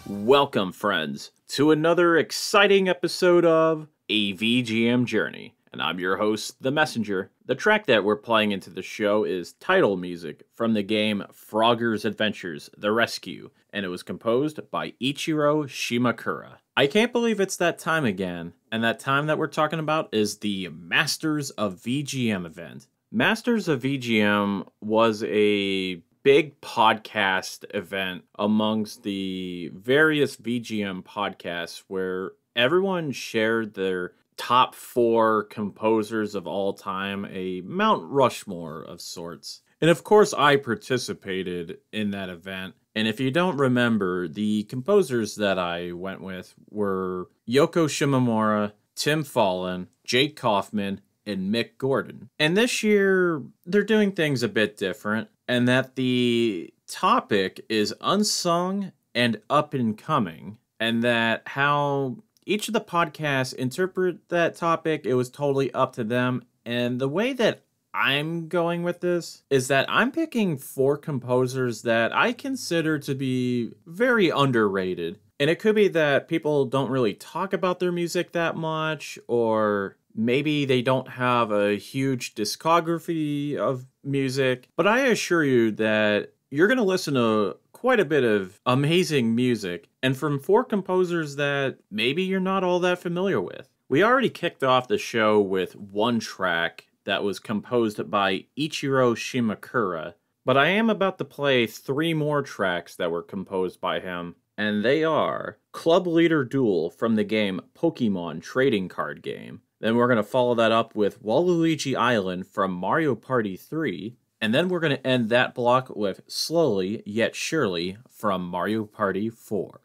Welcome, friends, to another exciting episode of A VGM Journey. And I'm your host, The Messenger. The track that we're playing into the show is title music from the game Frogger's Adventures: The Rescue, and it was composed by Ichiro Shimakura. I can't believe it's that time again, and that time that we're talking about is the Masters of VGM event. Masters of VGM was a big podcast event amongst the various VGM podcasts where everyone shared their top 4 composers of all time, a Mount Rushmore of sorts. And of course, I participated in that event. And if you don't remember, the composers that I went with were Yoko Shimomura, Tim Fallon, Jake Kaufman, and Mick Gordon. And this year, they're doing things a bit different, and that the topic is unsung and up and coming, and that how each of the podcasts interpret that topic, it was totally up to them. And the way that I'm going with this is that I'm picking 4 composers that I consider to be very underrated. And it could be that people don't really talk about their music that much, or maybe they don't have a huge discography of music, but I assure you that you're going to listen to quite a bit of amazing music, and from 4 composers that maybe you're not all that familiar with. We already kicked off the show with one track that was composed by Ichiro Shimakura, but I am about to play 3 more tracks that were composed by him, and they are Club Leader Duel from the game Pokémon trading card game. Then we're going to follow that up with Waluigi Island from Mario Party 3. And then we're going to end that block with Slowly Yet Surely from Mario Party 4.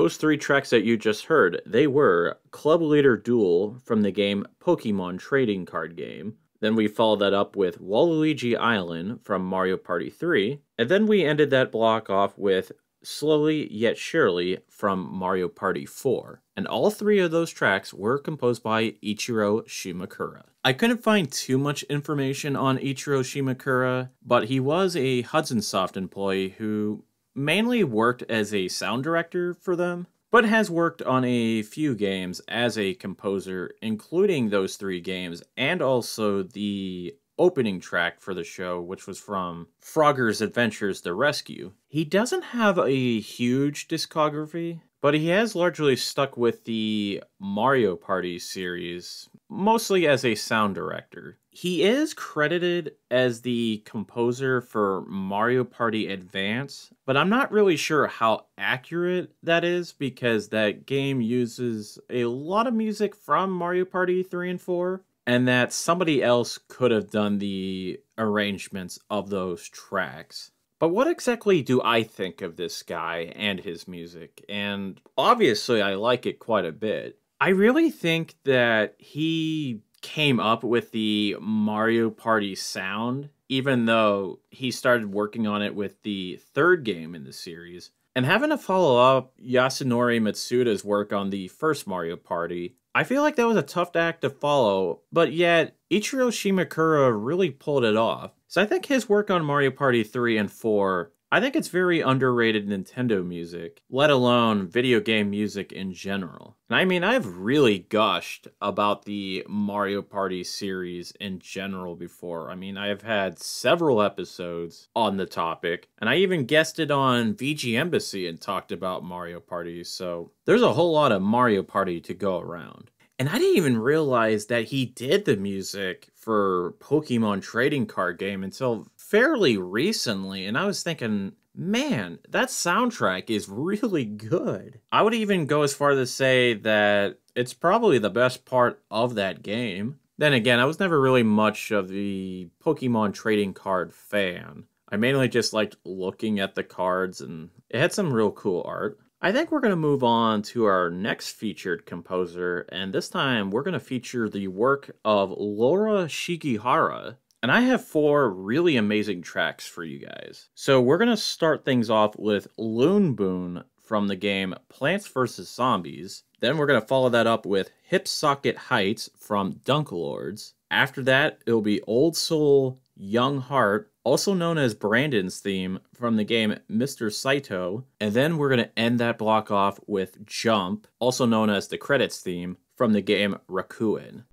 those 3 tracks that you just heard, they were Club Leader Duel from the game Pokémon Trading Card Game. Then we followed that up with Waluigi Island from Mario Party 3. And then we ended that block off with Slowly Yet Surely from Mario Party 4. And all 3 of those tracks were composed by Ichiro Shimakura. I couldn't find too much information on Ichiro Shimakura, but he was a Hudson Soft employee who mainly worked as a sound director for them, but has worked on a few games as a composer, including those 3 games, and also the opening track for the show, which was from Frogger's Adventures The Rescue. He doesn't have a huge discography, but he has largely stuck with the Mario Party series, mostly as a sound director. He is credited as the composer for Mario Party Advance, but I'm not really sure how accurate that is because that game uses a lot of music from Mario Party 3 and 4, and that somebody else could have done the arrangements of those tracks. But what exactly do I think of this guy and his music? And obviously I like it quite a bit. I really think that he came up with the Mario Party sound, even though he started working on it with the 3rd game in the series. And having to follow up Yasunori Mitsuda's work on the first Mario Party, I feel like that was a tough act to follow, but yet Ichiro Shimakura really pulled it off. So I think his work on Mario Party 3 and 4, I think it's very underrated Nintendo music, let alone video game music in general. And I mean, I've really gushed about the Mario Party series in general before. I mean, I've had several episodes on the topic, and I even guested on VG Embassy and talked about Mario Party, so there's a whole lot of Mario Party to go around. And I didn't even realize that he did the music for Pokemon Trading Card Game until fairly recently, and I was thinking, man, that soundtrack is really good. I would even go as far as to say that it's probably the best part of that game. Then again, I was never really much of the Pokemon Trading Card fan. I mainly just liked looking at the cards, and it had some real cool art. I think we're going to move on to our next featured composer, and this time we're going to feature the work of Laura Shigihara. And I have 4 really amazing tracks for you guys. So we're going to start things off with Loonboon from the game Plants vs. Zombies. Then we're going to follow that up with Hip Socket Heights from Dunklords. After that, it'll be Old Soul, Young Heart, also known as Brandon's theme from the game Mr. Saitou. And then we're going to end that block off with Jump, also known as the credits theme from the game Rakuen.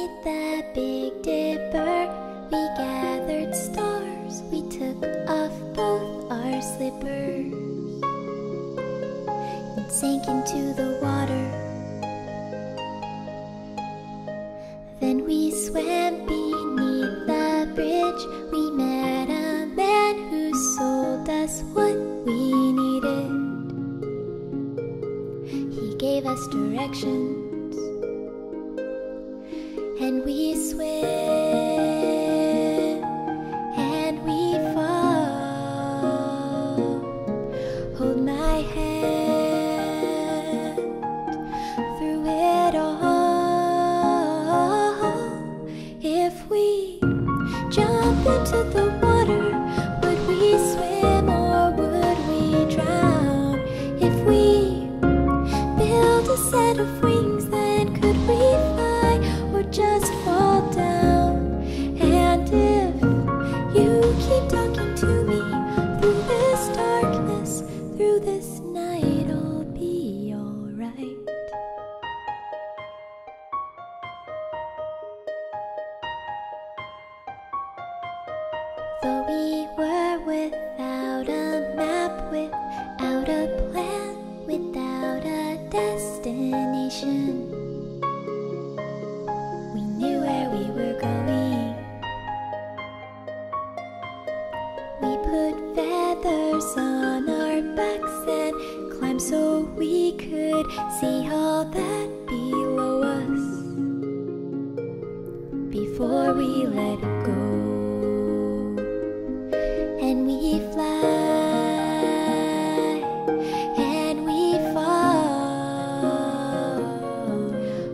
beneath the Big Dipper, we gathered stars, we took off both our slippers and sank into the water. Then we swam beneath the bridge, we met a man who sold us what we needed. He gave us directions, and we swim, and we fall. Hold my hand through it all. If we jump into the water, would we swim or would we drown? If we build a set of wings, then could we fly or just fall down? And if you keep talking to me through this darkness, through this night, I'll be alright. Though we were without a map, without a plan, without a destination, we knew where we were going. We put feathers on our backs and climbed so we could see all that below us before we let go. And we fly, and we fall.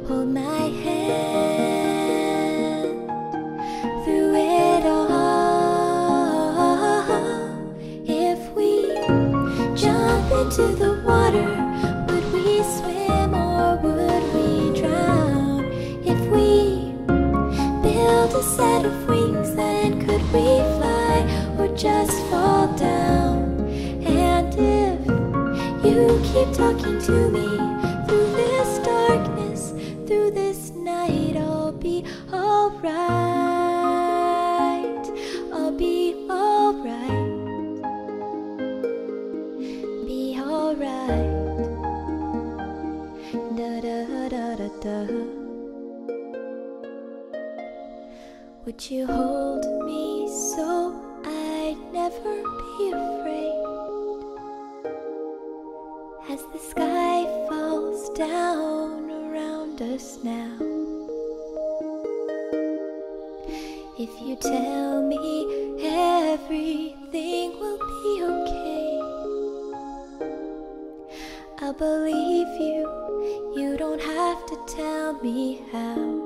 Hold my hand through it all. If we jump into the water, would we swim or would we drown? If we build a set of wings, then could we fly or just fall down? And if you keep talking to me through this darkness, through this night, I'll be alright. I'll be alright. Be alright. Da da da da da. Would you hold me so I'd never be afraid? As the sky falls down around us now, if you tell me everything will be okay, I'll believe you. You don't have to tell me how.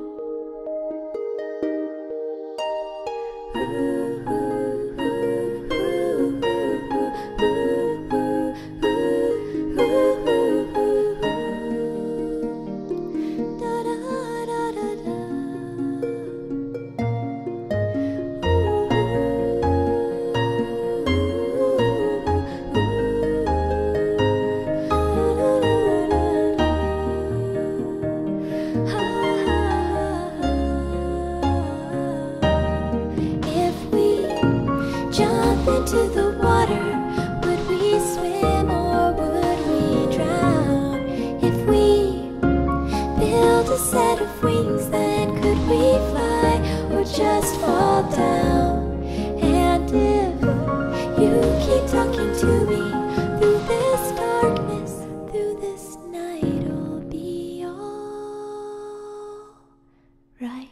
Into the water, would we swim or would we drown? If we build a set of wings, then could we fly or just fall down? And if you keep talking to me through this darkness, through this night, I'll be alright.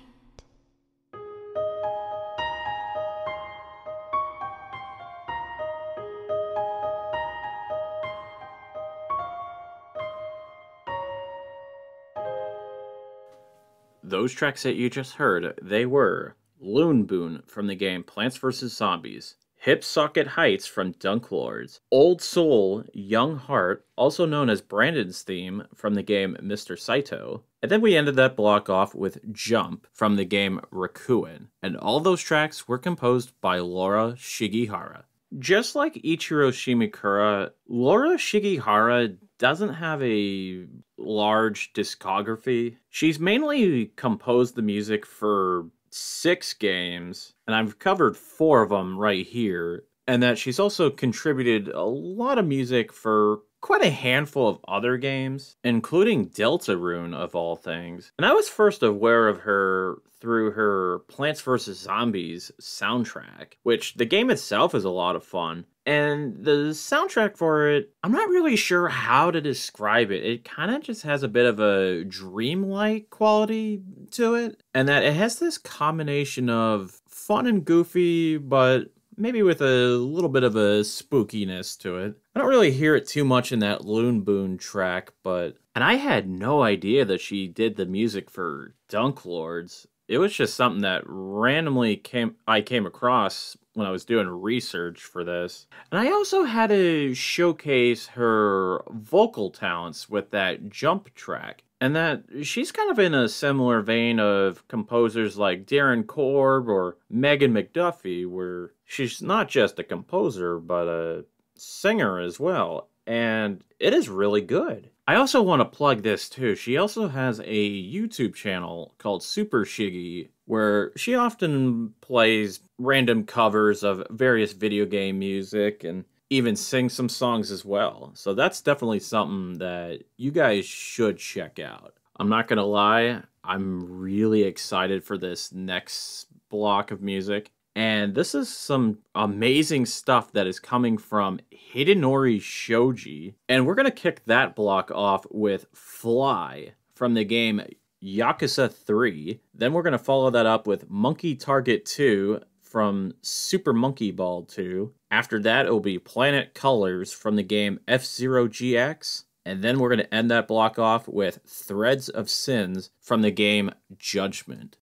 Those tracks that you just heard, they were Loonboon from the game Plants vs. Zombies, Hip Socket Heights from Dunk Lords, Old Soul, Young Heart, also known as Brandon's theme from the game Mr. Saitou, and then we ended that block off with Jump from the game Rakuen, and all those tracks were composed by Laura Shigihara. Just like Ichiro Shimakura, Laura Shigihara doesn't have a large discography. She's mainly composed the music for 6 games, and I've covered 4 of them right here, and that she's also contributed a lot of music for quite a handful of other games, including Deltarune of all things. And I was first aware of her through her Plants vs. Zombies soundtrack, which the game itself is a lot of fun. And the soundtrack for it, I'm not really sure how to describe it. It kind of just has a bit of a dreamlike quality to it, and that it has this combination of fun and goofy, but maybe with a little bit of a spookiness to it. I don't really hear it too much in that Loonboon track, and I had no idea that she did the music for Dunk Lords. It was just something that randomly I came across when I was doing research for this. And I also had to showcase her vocal talents with that Jump track. And that she's kind of in a similar vein of composers like Darren Korb or Megan McDuffie, where she's not just a composer, but a singer as well. And it is really good. I also want to plug this too. She also has a YouTube channel called Super Shiggy, where she often plays random covers of various video game music and even sings some songs as well. So that's definitely something that you guys should check out. I'm not gonna lie, I'm really excited for this next block of music. And this is some amazing stuff that is coming from Hidenori Shoji. And we're going to kick that block off with Fly from the game Yakuza 3. Then we're going to follow that up with Monkey Target 2 from Super Monkey Ball 2. After that, it will be Planet Colors from the game F-Zero GX. And then we're going to end that block off with Threads of Sins from the game Judgment.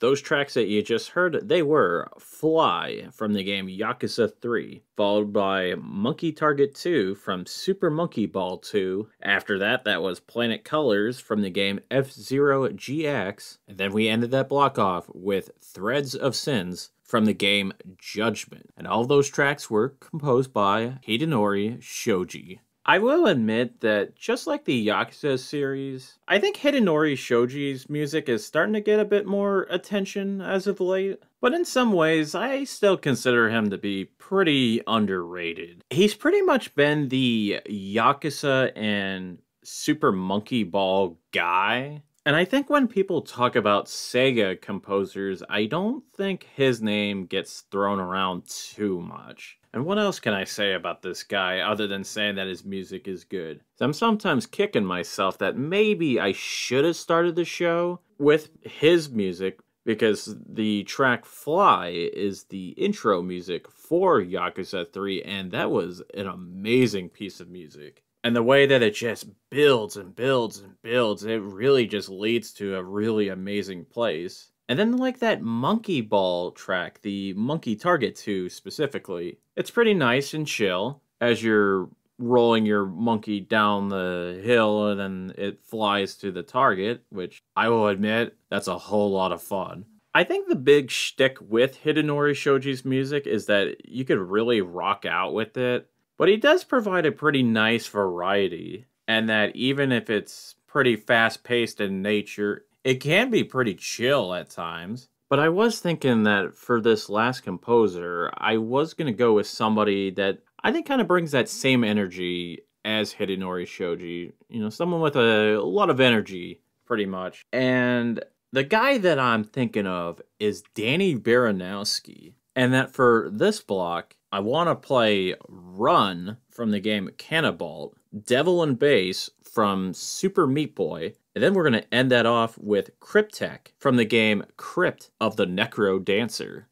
Those tracks that you just heard, they were Fly from the game Yakuza 3, followed by Monkey Target 2 from Super Monkey Ball 2. After that, that was Planet Colors from the game F-Zero GX. And then we ended that block off with Threads of Sins from the game Judgment. And all those tracks were composed by Hidenori Shoji. I will admit that just like the Yakuza series, I think Hidenori Shoji's music is starting to get a bit more attention as of late. But in some ways, I still consider him to be pretty underrated. He's pretty much been the Yakuza and Super Monkey Ball guy. And I think when people talk about Sega composers, I don't think his name gets thrown around too much. And what else can I say about this guy other than saying that his music is good? I'm sometimes kicking myself that maybe I should have started the show with his music, because the track Fly is the intro music for Yakuza 3, and that was an amazing piece of music. And the way that it just builds and builds and builds, it really just leads to a really amazing place. And then like that Monkey Ball track, the Monkey Target 2 specifically, it's pretty nice and chill as you're rolling your monkey down the hill and then it flies to the target, which I will admit, that's a whole lot of fun. I think the big shtick with Hidenori Shoji's music is that you could really rock out with it, but he does provide a pretty nice variety, and that even if it's pretty fast-paced in nature, it can be pretty chill at times. But I was thinking that for this last composer, I was going to go with somebody that I think kind of brings that same energy as Hidenori Shoji. You know, someone with a lot of energy, pretty much. And the guy that I'm thinking of is Danny Baranowsky. And that for this block, I want to play Run from the game Canabalt, Devil and Bass from Super Meat Boy, and then we're going to end that off with Crypteque from the game Crypt of the Necrodancer.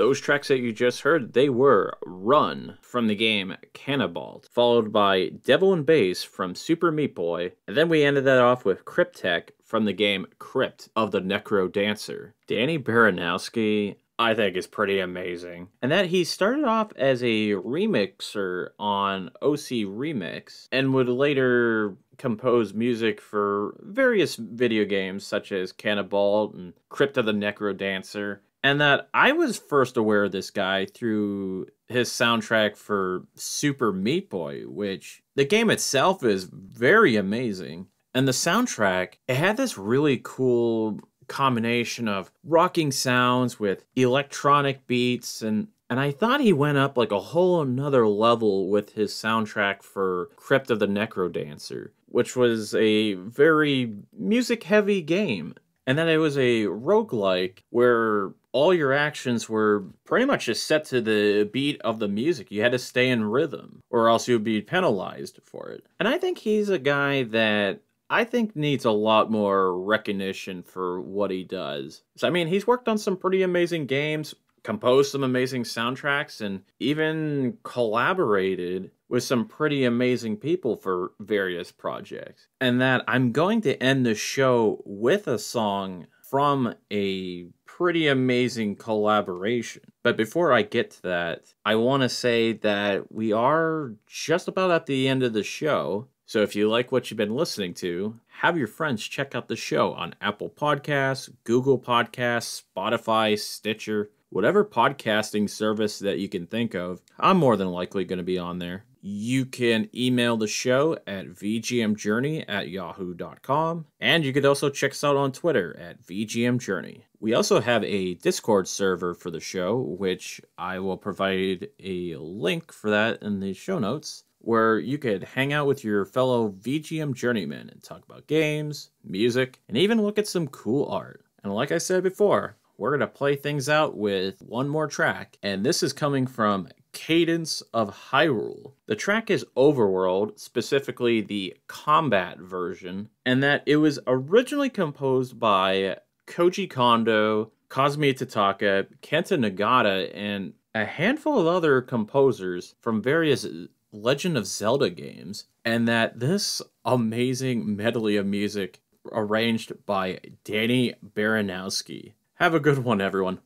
those tracks that you just heard, they were Run from the game Canabalt, followed by Devil and Bass from Super Meat Boy, and then we ended that off with Crypteque from the game Crypt of the Necrodancer. Danny Baranowsky, I think, is pretty amazing. And that he started off as a remixer on OC Remix and would later compose music for various video games such as Canabalt and Crypt of the Necrodancer. And that I was first aware of this guy through his soundtrack for Super Meat Boy, which the game itself is very amazing. And the soundtrack, it had this really cool combination of rocking sounds with electronic beats, and I thought he went up like a whole another level with his soundtrack for Crypt of the Necrodancer, which was a very music-heavy game. And then it was a roguelike where all your actions were pretty much just set to the beat of the music. You had to stay in rhythm, or else you would be penalized for it. And I think he's a guy that I think needs a lot more recognition for what he does. So, I mean, he's worked on some pretty amazing games, composed some amazing soundtracks, and even collaborated with some pretty amazing people for various projects. And that I'm going to end the show with a song from a pretty amazing collaboration. But before I get to that, I want to say that we are just about at the end of the show. So if you like what you've been listening to, have your friends check out the show on Apple Podcasts, Google Podcasts, Spotify, Stitcher, whatever podcasting service that you can think of. I'm more than likely going to be on there. You can email the show at vgmjourney@yahoo.com, and you could also check us out on Twitter at vgmjourney. We also have a Discord server for the show, which I will provide a link for that in the show notes, where you could hang out with your fellow VGM journeymen and talk about games, music, and even look at some cool art. And like I said before, we're going to play things out with one more track, and this is coming from Cadence of Hyrule. The track is Overworld, specifically the combat version, and that it was originally composed by Koji Kondo, Kazumi Tataka, Kenta Nagata, and a handful of other composers from various Legend of Zelda games, and that this amazing medley of music arranged by Danny Baranowsky. Have a good one, everyone.